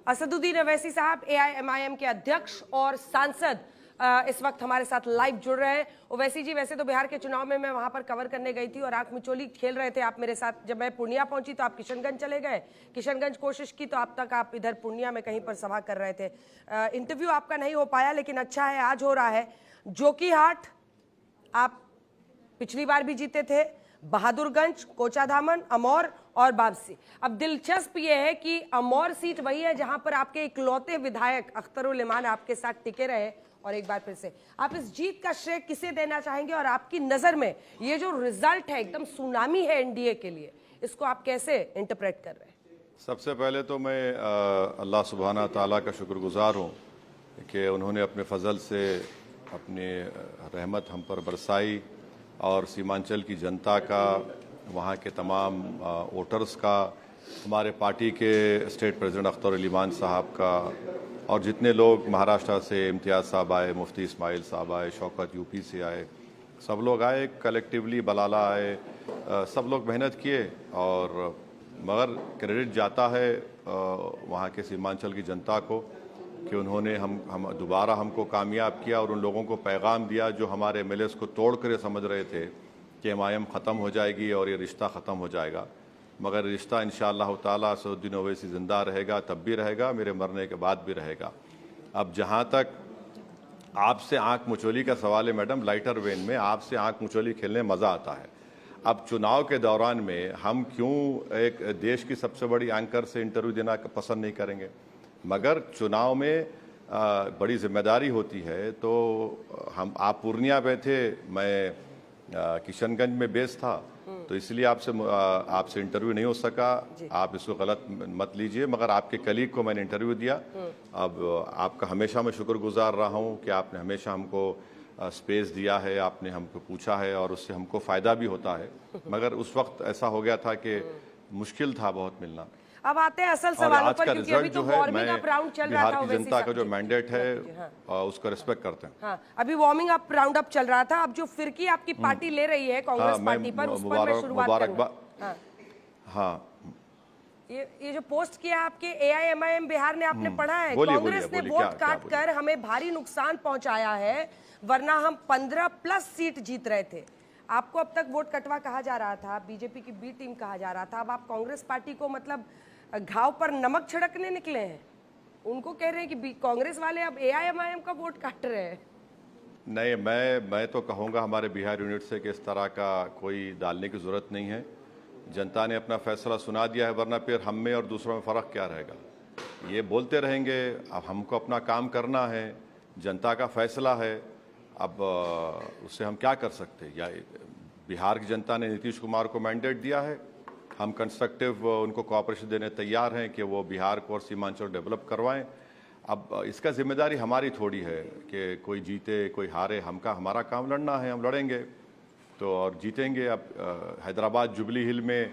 असदुद्दीन अवैसी साहब एआईएमआईएम के अध्यक्ष और सांसद इस वक्त हमारे साथ लाइव जुड़ रहे हैं। ओवैसी जी, वैसे तो बिहार के चुनाव में मैं वहां पर कवर करने गई थी और आंख मिचोली खेल रहे थे आप मेरे साथ। जब मैं पूर्णिया पहुंची तो आप किशनगंज चले गए, किशनगंज कोशिश की तो आप तक आप इधर पूर्णिया में कहीं पर सभा कर रहे थे। इंटरव्यू आपका नहीं हो पाया, लेकिन अच्छा है आज हो रहा है। जोकीहाट आप पिछली बार भी जीते थे, बहादुरगंज, कोचाधामन, अमौर और वापसी। अब दिलचस्प यह है कि अमौर सीट वही है जहां पर आपके इकलौते विधायक अख्तरुल इमान आपके साथ टिके रहे। और एक बार फिर से आप इस जीत का श्रेय किसे देना चाहेंगे, और आपकी नजर में ये जो रिजल्ट है एकदम सुनामी है एनडीए के लिए, इसको आप कैसे इंटरप्रेट कर रहे हैं? सबसे पहले तो मैं अल्लाह सुब्हाना ताला का शुक्रगुजार हूँ कि उन्होंने अपने फजल से अपनी रहमत हम पर बरसाई और सीमांचल की जनता का, वहाँ के तमाम वोटर्स का, हमारे पार्टी के स्टेट प्रेसिडेंट अख्तरुल इमान साहब का, और जितने लोग महाराष्ट्र से इम्तियाज़ साहब आए, मुफ्ती इस्माइल साहब आए, शौकत यूपी से आए, सब लोग आए, कलेक्टिवली बलाला आए, सब लोग मेहनत किए। और मगर क्रेडिट जाता है वहाँ के सीमांचल की जनता को कि उन्होंने हम दोबारा हमको कामयाब किया और उन लोगों को पैगाम दिया जो हमारे एमएलएस को तोड़ कर समझ रहे थे कि एमआईएम ख़त्म हो जाएगी और ये रिश्ता ख़त्म हो जाएगा। मगर रिश्ता इंशाअल्लाह ताला असदुद्दीन ओवैसी ज़िंदा रहेगा, तब भी रहेगा, मेरे मरने के बाद भी रहेगा। अब जहाँ तक आपसे आँख मुचोली का सवाल है मैडम, लाइटर वेन में आपसे आँख मुचोली खेलने मज़ा आता है। अब चुनाव के दौरान में हम क्यों एक देश की सबसे बड़ी एंकर से इंटरव्यू देना पसंद नहीं करेंगे, मगर चुनाव में बड़ी जिम्मेदारी होती है। तो हम आप पूर्णिया पे थे, मैं किशनगंज में बेस था, तो इसलिए आपसे इंटरव्यू नहीं हो सका। आप इसको गलत मत लीजिए, मगर आपके कलीग को मैंने इंटरव्यू दिया। अब आपका हमेशा मैं शुक्रगुजार रहा हूँ कि आपने हमेशा हमको स्पेस दिया है, आपने हमको पूछा है और उससे हमको फ़ायदा भी होता है। मगर उस वक्त ऐसा हो गया था कि मुश्किल था बहुत मिलना। अब आते हैं असल सवालों पर, क्योंकि अभी तो वार्मिंग अप राउंड चल रहा था। बिहार की जनता का जो मैंडेट है उसका रिस्पेक्ट करते हैं। हाँ, अभी वार्मिंग अप राउंड अप चल रहा था। अब जो फिरकी आपकी पार्टी ले रही है कांग्रेस पार्टी पर, उस पर मैं शुरुआत करूंगा। हाँ, ये जो पोस्ट किया आपके एआईएमआईएम बिहार ने, आपने पढ़ा है? कांग्रेस ने वोट काट कर हमें भारी नुकसान पहुंचाया है, वरना हम 15+ सीट जीत रहे थे। आपको अब तक वोट कटवा कहा जा रहा था, बीजेपी की बी टीम कहा जा रहा था। अब आप कांग्रेस पार्टी को मतलब घाव पर नमक छिड़कने निकले हैं। उनको कह रहे हैं कि कांग्रेस वाले अब एआईएमआईएम का वोट काट रहे हैं। नहीं, मैं तो कहूँगा हमारे बिहार यूनिट से कि इस तरह का कोई डालने की ज़रूरत नहीं है। जनता ने अपना फैसला सुना दिया है, वरना फिर हम में और दूसरों में फ़र्क क्या रहेगा? ये बोलते रहेंगे। अब हमको अपना काम करना है, जनता का फैसला है। अब उससे हम क्या कर सकते हैं? या बिहार की जनता ने नीतीश कुमार को मैंडेट दिया है, हम कंस्ट्रक्टिव उनको कोऑपरेशन देने तैयार हैं कि वो बिहार को और सीमांचल डेवलप करवाएं। अब इसका जिम्मेदारी हमारी थोड़ी है कि कोई जीते कोई हारे, हमारा काम लड़ना है, हम लड़ेंगे तो और जीतेंगे। अब हैदराबाद जुबली हिल में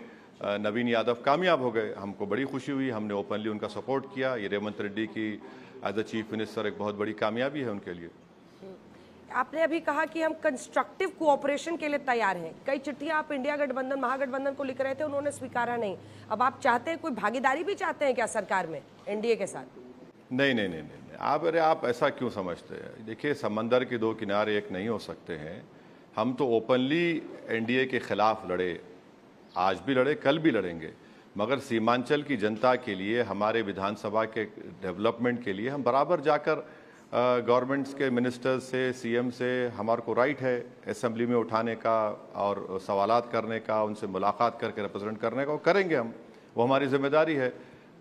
नवीन यादव कामयाब हो गए, हमको बड़ी खुशी हुई, हमने ओपनली उनका सपोर्ट किया। ये रेवंत रेड्डी की एज अ चीफ मिनिस्टर एक बहुत बड़ी कामयाबी है उनके लिए। आपने अभी कहा कि हम कंस्ट्रक्टिव कोऑपरेशन के लिए तैयार हैं। कई चिट्ठियां आप इंडिया गठबंधन, महागठबंधन को लिख रहे थे, उन्होंने स्वीकारा नहीं। अब आप चाहते हैं, कोई भागीदारी भी चाहते हैं क्या सरकार में एनडीए के साथ? नहीं। आप ऐसा क्यों समझते हैं? देखिए, समंदर के दो किनारे एक नहीं हो सकते हैं। हम तो ओपनली एनडीए के खिलाफ लड़े, आज भी लड़े, कल भी लड़ेंगे, मगर सीमांचल की जनता के लिए, हमारे विधानसभा के डेवलपमेंट के लिए हम बराबर जाकर गवर्नमेंट्स के मिनिस्टर्स से, सीएम से, हमारे को राइट है असेंबली में उठाने का और सवालात करने का, उनसे मुलाकात करके रिप्रेजेंट करने का, वो करेंगे हम, वो हमारी जिम्मेदारी है।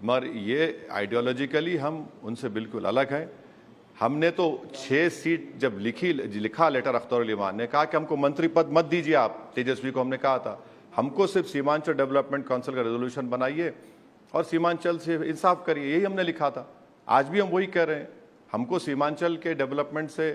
मगर ये आइडियोलॉजिकली हम उनसे बिल्कुल अलग हैं। हमने तो 6 सीट जब लिखा लेटर अख्तरुल इमान ने कहा कि हमको मंत्री पद मत दीजिए आप, तेजस्वी को हमने कहा था, हमको सिर्फ सीमांचल डेवलपमेंट काउंसिल का रेजोल्यूशन बनाइए और सीमांचल से इंसाफ करिए, यही हमने लिखा था। आज भी हम वही कह रहे हैं। हमको सीमांचल के डेवलपमेंट से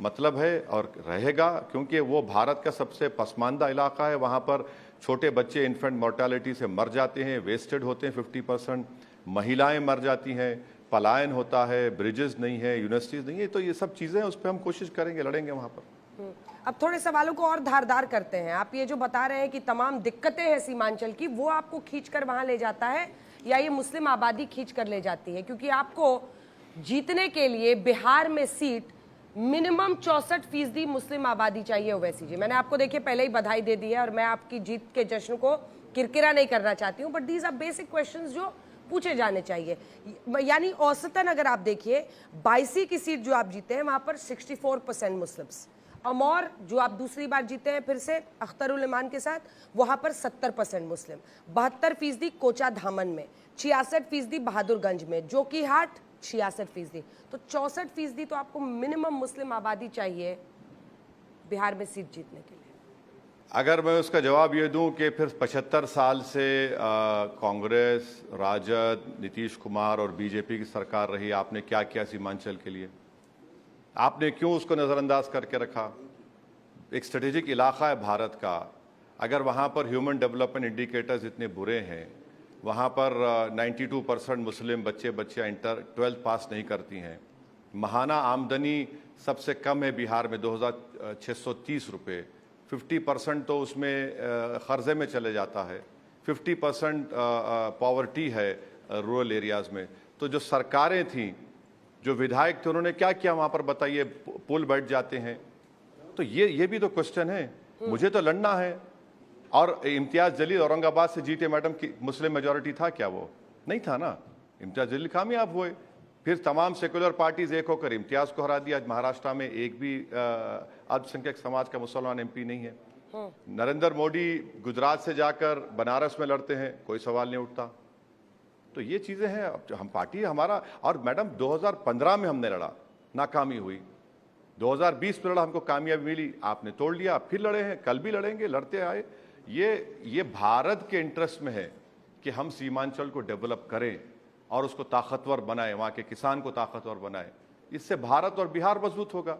मतलब है और रहेगा, क्योंकि वो भारत का सबसे पसमानदा इलाका है। वहाँ पर छोटे बच्चे इन्फेंट मोर्टालिटी से मर जाते हैं, वेस्टेड होते हैं 50%, महिलाएं मर जाती हैं, पलायन होता है, ब्रिजेस नहीं है, यूनिवर्सिटीज़ नहीं है। तो ये सब चीज़ें, उस पर हम कोशिश करेंगे, लड़ेंगे वहाँ पर। अब थोड़े सवालों को और धारदार करते हैं। आप ये जो बता रहे हैं कि तमाम दिक्कतें हैं सीमांचल की, वो आपको खींचकर वहां ले जाता है या ये मुस्लिम आबादी खींच कर ले जाती है? क्योंकि आपको जीतने के लिए बिहार में सीट मिनिमम 64% मुस्लिम आबादी चाहिए। ओवैसी जी, मैंने आपको देखिए पहले ही बधाई दे दी है और मैं आपकी जीत के जश्न को किरकिरा नहीं करना चाहती हूँ, but these are basic questions जो पूछे जाने चाहिए। यानी औसतन अगर आप देखिए 22 की सीट जो आप जीते हैं वहां पर 64% मुस्लिम्स। अमौर जो आप दूसरी बार जीते हैं फिर से अख्तरुल इमान के साथ, वहां पर 70% मुस्लिम। 72% कोचा धामन में, 66% बहादुरगंज में, जोकीहाट 66%। तो 64% तो आपको मिनिमम मुस्लिम आबादी चाहिए बिहार में सीट जीतने के लिए। अगर मैं उसका जवाब ये दूं कि फिर 75 साल से कांग्रेस, राजद, नीतीश कुमार और बीजेपी की सरकार रही, आपने क्या किया सीमांचल के लिए? आपने क्यों उसको नज़रअंदाज करके रखा? एक स्ट्रेटेजिक इलाका है भारत का, अगर वहाँ पर ह्यूमन डेवलपमेंट इंडिकेटर्स इतने बुरे हैं, वहाँ पर 92% मुस्लिम बच्चियाँ इंटर 12th पास नहीं करती हैं, महाना आमदनी सबसे कम है बिहार में 2630 रुपये, 50% तो उसमें क़र्ज़े में चले जाता है, 50% पॉवर्टी है रूरल एरियाज़ में। तो जो सरकारें थीं, जो विधायक थे, उन्होंने क्या किया वहाँ पर बताइए? पुल बैठ जाते हैं। तो ये भी तो क्वेश्चन है। मुझे तो लड़ना है। और इम्तियाज़ जलील औरंगाबाद से जीते मैडम, की मुस्लिम मेजॉरिटी था क्या? वो नहीं था ना। इम्तियाज़ जलील कामयाब हुए, फिर तमाम सेकुलर पार्टीज एक होकर इम्तियाज़ को हरा दिया। आज महाराष्ट्र में एक भी अल्पसंख्यक समाज का मुसलमान MP नहीं है। नरेंद्र मोदी गुजरात से जाकर बनारस में लड़ते हैं, कोई सवाल नहीं उठता। तो ये चीज़ें हैं। अब हम पार्टी हमारा, और मैडम 2015 में हमने लड़ा, नाकामी हुई, 2020 में लड़ा, हमको कामयाबी मिली, आपने तोड़ लिया, फिर लड़े हैं, कल भी लड़ेंगे, लड़ते आए। ये भारत के इंटरेस्ट में है कि हम सीमांचल को डेवलप करें और उसको ताकतवर बनाएं, वहाँ के किसान को ताकतवर बनाएं। इससे भारत और बिहार मजबूत होगा।